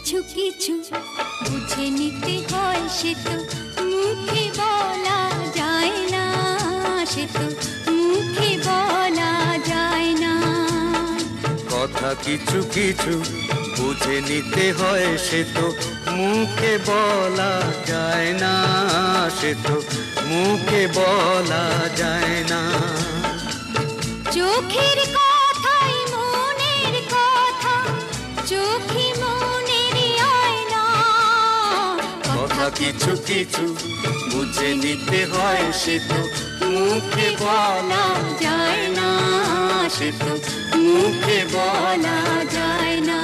কিছু কিছু বুঝে নিতে হয়, সে তো মুখে বলা যায় না, সে তো মুখে বলা যায় না। কথা কিছু কিছু বুঝে নিতে হয়, সে তো মুখে বলা যায় না, সে তো মুখে বলা যায় না। চোখের কথাই মনের কথা, চোখে মনের আয়না। কথা কিছু কিছু বুঝে নিতে হয়, সে তো মুখে বলা যায় না, সে তো মুখে বলা যায় না।